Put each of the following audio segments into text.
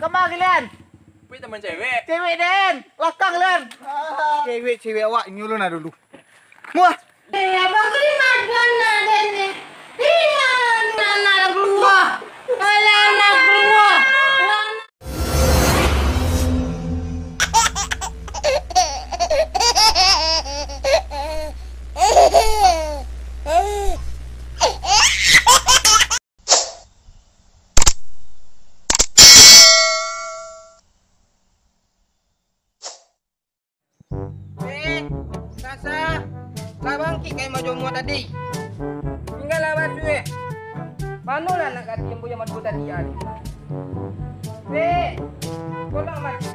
Kemari Len. Wih teman cewek. Cewek Den, lakang Len. Cewek awak nyuruh na dulu. Muah. Abang tu di mana Den ni? Di mana nak keluar? Alah nak keluar. Sasa, labang ki kayak maju mua tadi. Tinggal lawan tu Mana lah nak kati yang punya madu tadi ya? Be, tolong mas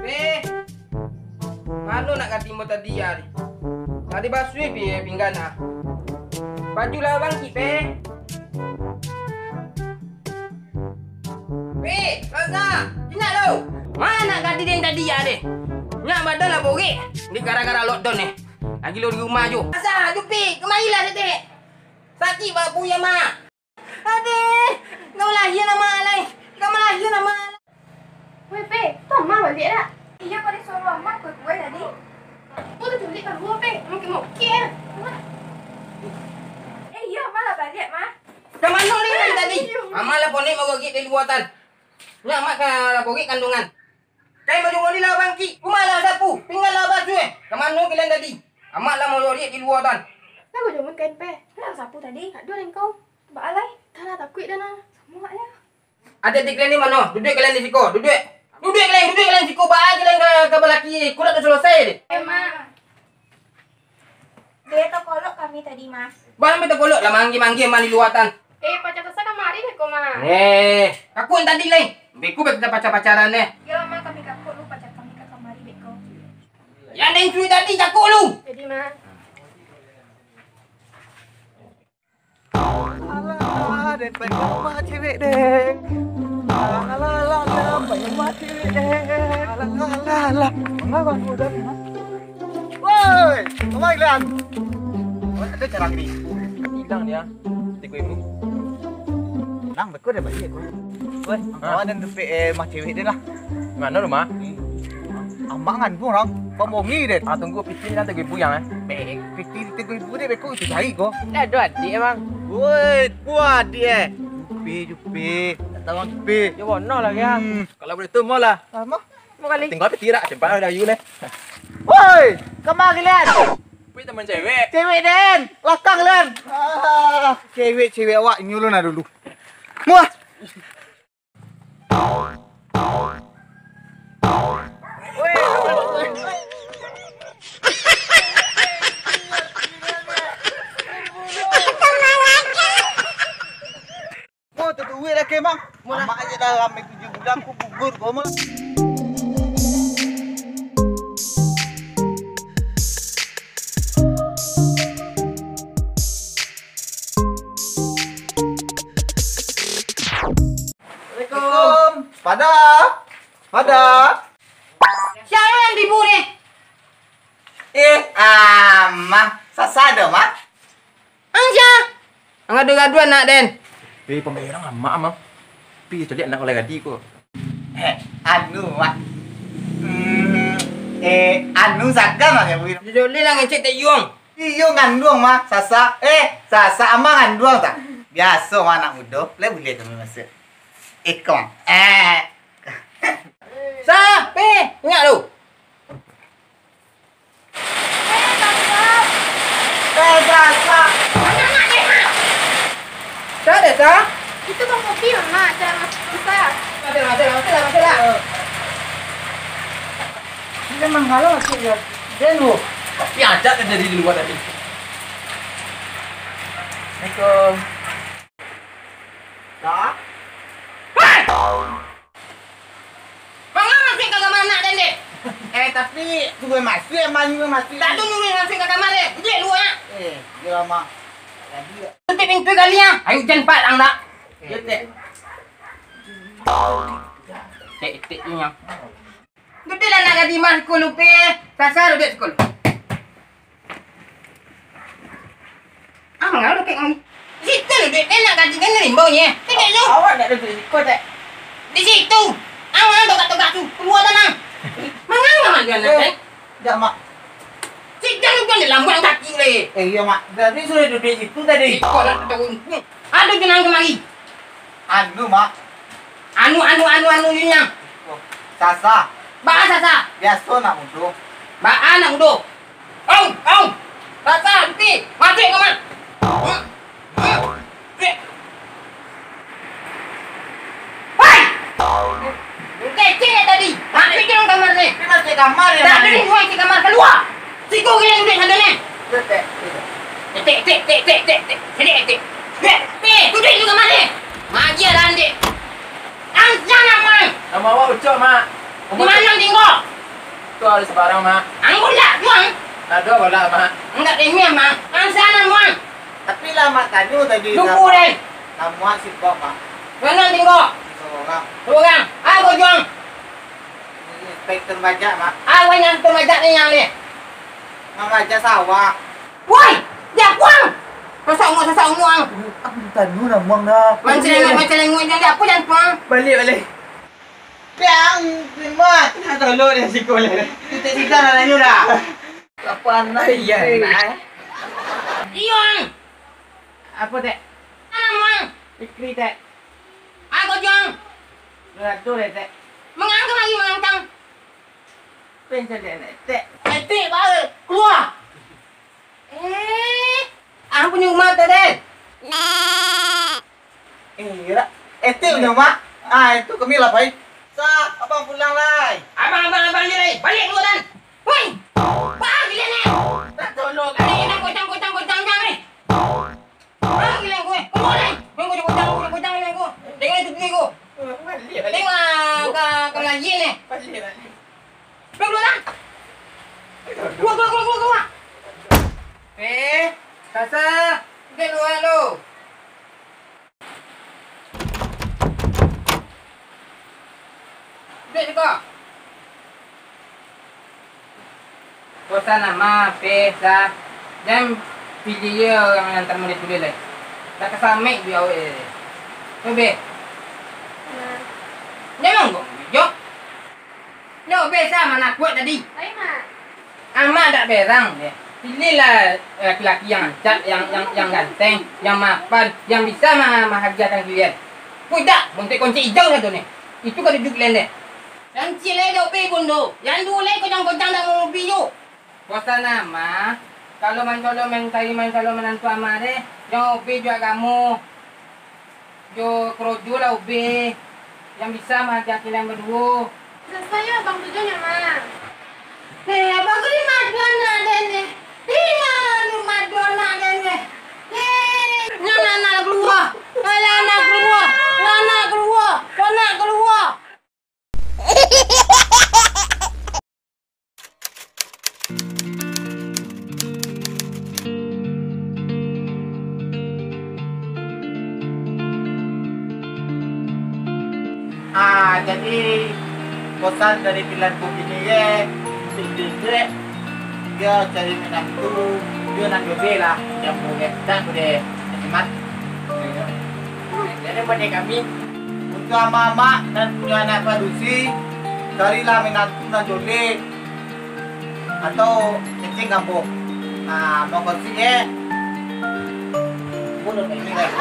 Be, mana nak kati yang tadi ya? Tadi basui be pinggan ah. Baju labang ki be. Be, Sasa, ingat lo. Mana kati yang tadi ya deh? Nak badan lah bogek. Ni gara-gara lockdown ni. Lagi lo di rumah je. Asal, Jupi. Kemarilah setik. Sakit babu ya, Mak. Adik. Kau lahir nama alai. Kau lahir nama alai. Weh, Pe. Tu Mak balik tak? Iya, kau disuruh Mak kue tadi. Kau tu culik kat rumah, Pe. Mungkin-mungkin. Iya, Mak lah balik, Mak. Ke mana ni tadi? Amal lah ponik mau gigit dari buatan. Nak Mak lah bogek kandungan. Kayak baju mau dilabang ki. Rumah lah sapu. Tinggal lah baju Ke mana kalian tadi? Amat lah mau lihat di luar tan. Lah kau jangan kain Pe. Lah sapu tadi. Tak dua dengan kau. Sebab alai. Dah lah takut dah nak. Semua ya. Adik-adik kalian ni mana? Duduk kalian di siku. Duduk. Duduk kalian siku. Bahan kalian ke belaki. Kau dah selesai deh. Mak. Dia tak kolok kami tadi, Mas. Bahan minta kolok lah manggi-manggi emang di luar tan. Pacar tu sana mari deh kau, Mak. Aku yang tadi lain. Beku kita pacar-pacaran ni. Kira Mak kami kapuk lu pacar kami kat kamari deh kau. Yang ada yang cuy tadi cakap lu. Jadi, Mak. Alah, Den pengen rumah cewek Den. Alah, pengen rumah cewek Den. Alah. Mengapa kau dah? Woi, kemari Len. Ada cara ni. Hilang dia. Tiku ibu. Nang beku dah balik kau. Woi, kau Dan rumah cewek Den lah. Mana rumah? Amak kan pun orang pemongi Den. Tunggu pikir dan tiku ibu yang Fikir tiga ibu dia beku itu cari kau. Dah dua adik emang. Woi, kuat dia. Jupi. Tak tahu Jupi. Ya mana lah ya. Kalau boleh tu lah. Lama. Mau kali. Tinggal petirak cepat dah you leh. Woi, kemari Len. Wih teman cewek. Cewek Den, lakang Len. Cewek awak nyuruh na dulu. Muah. Mau tu duit dah kemang. Mak aja dah ramai 7 bulan aku gugur kau mah. Assalamualaikum. Pada. Siapa yang tipu ni? Sasa ada, Mak. Anja. Ngadu-ngaduan nak Den. Pembayaran lama mah. Jadi anak oleh gadi ko. Mak. Anu sagam lah ya, Bu. Joli lah ngecek tak yung. Iyo ngandung, Mak. Sasa ama ngandung tak? Biasa mah anak muda, boleh tu masa. Kau. Ingat lu. Sasa. Anak-anak deh, Mak. Sa ada sa? Itu bang kopi, Mak. Cara masuk kita. Mati lah. Dia menghalau masuk ya. Denu. Tapi ada kan jadi di luar tadi. Assalamualaikum. Tak? Mangga masih ke kamar nak Den deh. Tapi gue masih masih. Tak tu nyuruh masih ke kamar deh. Dia luar. Dia lama. Jadi Tutup pintu kali ya. Ayo jangan pat ang nak. Tek. Tek nya. Gede lah nak gadi mah sekolah pe. Kasar udah sekolah. Ngalo kek ngomong. Situ lu duit nak gaji kan rimbo nya. Tidak lu. awak nak duduk di situ, Dek. Di situ. Ang togak-togak tu. Keluar tanah. Menganga mak dia nak. Ya, Mak. Jangan lupa ni lambat kaki le. Iya, Mak. Tadi sudah duduk di situ tadi. Ikut dah tahun. Aduh jangan kemari. Anu, Mak. Anu ni yang. Sasa. Bahasa sa. Biasa nak mundur. Ba anak mudo. Ong. Rasa nanti mati kau mak. Hai. Kecil tadi. Mati ke dalam kamar ni. Ini masih kamar ya, Tak Mak. ada ni di kamar keluar. Siku gila duduk sana ni. Dek. Tik. Duduk di kamar ni. Magi ada andi. Angsan aman. Nama awak ucap, Mak. Di mana tinggal? Tu ada sebarang, Mak. Anggur lah, tuang. Ada bola, Mak. Enggak demi mak. Angsan aman. Tapi lama tanya tadi. Duku deh. Namuan si Bok, Mak. Mana tinggal? Seorang. Tuang. Aku juang. Inspektur bajak, Mak. Aku yang tu majak ni yang ni. Mengajak sawah. Woi, dia kuang. Sasak umuang. Aku tanya namuan dah. Macam dia apa yang kuang? Balik. Yang lima, nak tolong dia si kolej. Kita nak nanya dah. Apa nak ya? Iong. Apa dek? Amuang. Ikri dek. Aku juang. Beratur dek. Mengangkat lagi mengangkat. Pensel dek. Etik baru keluar. Aku punya rumah tu dek. Itu punya mak. Ah itu kami lah baik. Sa, abang pulang lah. Abang ni dek. Balik keluar dan. Woi. Bang gila ni. Tak tolong. Kali ni kocang ni. Bang gila gue. Keluar ni. Kocang ni aku. Tengok itu pergi aku. Tengok ke ngaji ni. Keluar dah. Keluar. Sasa. Keluar lu. Duduk juga. Kosa nama, pesa. Dan pilih dia yang hantar murid tulis lah. Tak kesamik dia awak. Bebe. Jangan kau. Jom. No, pesa mana kuat tadi. Baik, Mak. Amat tak berang dia. Pilihlah laki-laki yang cat, yang ganteng, yang mapan, yang bisa menghargakan kalian. Tidak, bontek kunci hijau lah tu ni. Itu kan duduk lain deh. Yang cile dia pergi bundo. Yang dulu kocang-kocang dah mau piyu. Kuasa nama, kalau main solo menantu ama deh, yang ubi juga kamu. Jo kerojo lah ubi. Yang bisa menghargai kalian berdua. Saya abang tujuannya, Mak. Abang ni Madonna deh ni. Iya, ni Madonna deh ni. Nana keluar. Nana keluar. Jadi kosan dari pilihan begini ya. Sedikit dia cari menantu, dia nak bela yang boleh dan boleh hemat. Jadi pada kami untuk mama dan punya anak padusi carilah menantu dan jodoh atau kencing kampung. Nah, mau kasih ya. Bunuh ini deh.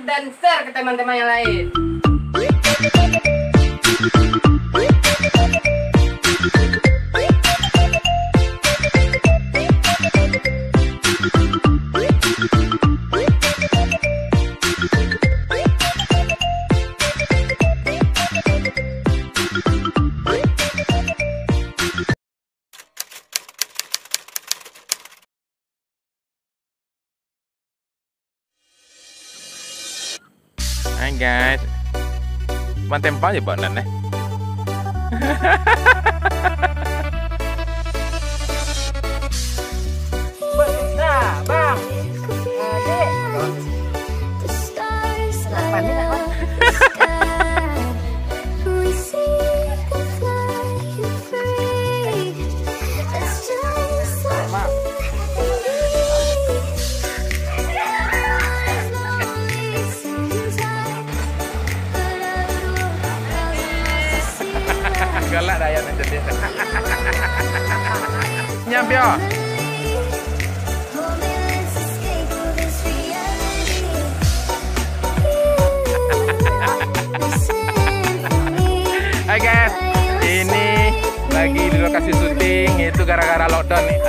Dan share ke teman-teman yang lain. Hai guys. Mantempal ya Bang Dan. Nah, Bang. Adik. Panik tak, Bang? Galak dah yang jadi. Nyampe oh. Hai guys, ini lagi di lokasi syuting, itu gara-gara lockdown nih.